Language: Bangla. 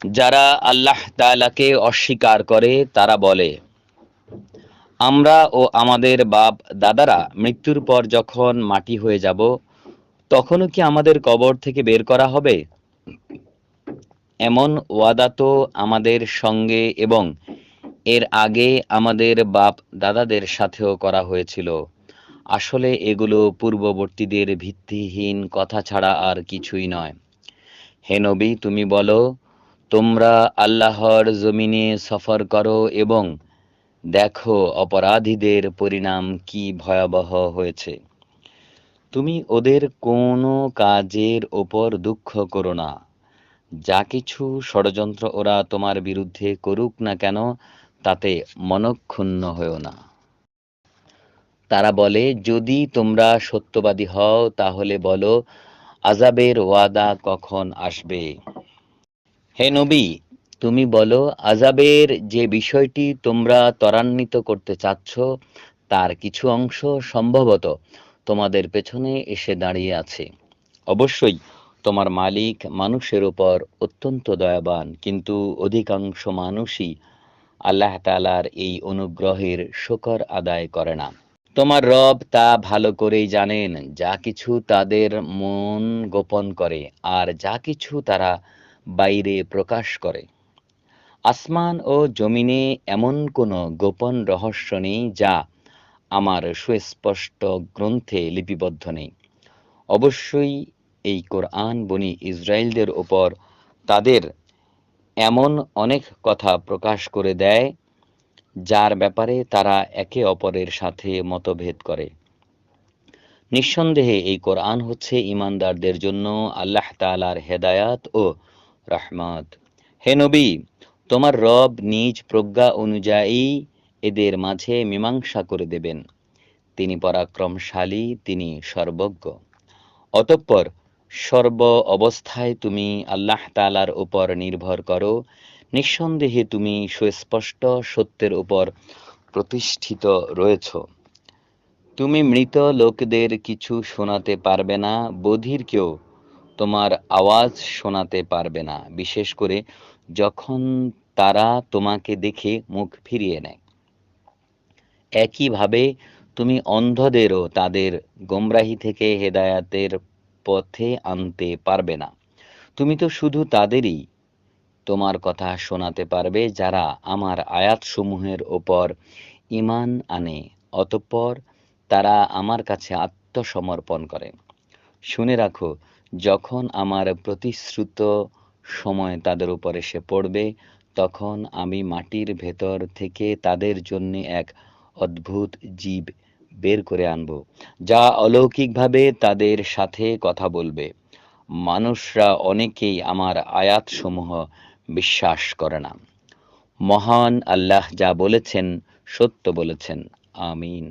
যারা আল্লাহ তাআলাকে অস্বীকার করে তারা বলে, আমরা ও আমাদের বাপ দাদারা মৃত্যুর পর যখন মাটি হয়ে যাব তখনও কি আমাদের কবর থেকে বের করা হবে? এমন ওয়াদা তো আমাদের সঙ্গে এবং এর আগে আমাদের বাপ দাদাদের সাথেও করা হয়েছিল। আসলে এগুলো পূর্ববর্তীদের ভিত্তিহীন কথা ছাড়া আর কিছুই নয়। হে নবী, তুমি বলো, তোমরা আল্লাহর জমিনে সফর করো এবং দেখো অপরাধীদের পরিণাম কি ভয়াবহ হয়েছে। তুমি ওদের কোনো কাজের ওপর দুঃখ করো না। যা কিছু ষড়যন্ত্র ওরা তোমার বিরুদ্ধে করুক না কেন, তাতে মনঃক্ষুণ্ণ হয়ো না। তারা বলে, যদি তোমরা সত্যবাদী হও তাহলে বলো, আযাবের ওয়াদা কখন আসবে? হে নবী, তুমি বলো, আযাবের যে বিষয়টি তোমরা ত্বরান্বিত করতে চাচ্ছ তার কিছু অংশ সম্ভবত তোমাদের পেছনে এসে দাঁড়িয়ে আছে। অবশ্যই তোমার মালিক মানুষের উপর অত্যন্ত দয়াবান, কিন্তু অধিকাংশ মানুষই আল্লাহ তাআলার এই অনুগ্রহের শুকর আদায় করে না। তোমার রব তা ভালো করেই জানেন, যা কিছু তাদের মন গোপন করে আর যা কিছু তারা বাইরে প্রকাশ করে। আসমান ও জমিনে এমন কোনো গোপন রহস্য নেই যা আমার সুস্পষ্ট গ্রন্থে লিপিবদ্ধ নেই। অবশ্যই এই কোরআন বনি ইসরাইলদের ওপর তাদের এমন অনেক কথা প্রকাশ করে দেয় যার ব্যাপারে তারা একে অপরের সাথে মতভেদ করে। নিঃসন্দেহে এই কোরআন হচ্ছে ঈমানদারদের জন্য আল্লাহ তাআলার হেদায়াত ও রহমত। হে নবী, তোমার রব নিজ প্রজ্ঞা অনুযায়ী এদের মাঝে মীমাংসা করে দেবেন। তিনি পরাক্রমশালী, তিনি সর্বজ্ঞ। অতঃপর সর্ব অবস্থায় তুমি আল্লাহ তাআলার উপর নির্ভর করো। নিঃসন্দেহে তুমি সুস্পষ্ট সত্যের উপর প্রতিষ্ঠিত রয়েছ। তুমি মৃত লোকদের কিছু শোনাতে পারবে না, বধিরকেও তোমার আওয়াজ শোনাতে পারবে না, বিশেষ করে যখন তারা তোমাকে দেখে মুখ ফিরিয়ে নেয়। একইভাবে তুমি অন্ধদেরও তাদের গোমরাহি থেকে হেদায়াতের পথে আনতে পারবে না। তুমি তো শুধু তাদেরই তোমার কথা শোনাতে পারবে যারা আমার আয়াতসমূহের ওপর ঈমান আনে, অতঃপর তারা আমার কাছে আত্মসমর্পণ করে। শুনে রাখো, যখন আমার প্রতিশ্রুত সময় তাদের উপর এসে পড়বে, তখন আমি মাটির ভেতর থেকে তাদের জন্য এক অদ্ভুত জীব বের করে আনব, যা অলৌকিকভাবে তাদের সাথে কথা বলবে। মানুষরা অনেকেই আমার আয়াতসমূহ বিশ্বাস করে না। মহান আল্লাহ যা বলেছেন সত্য বলেছেন। আমিন।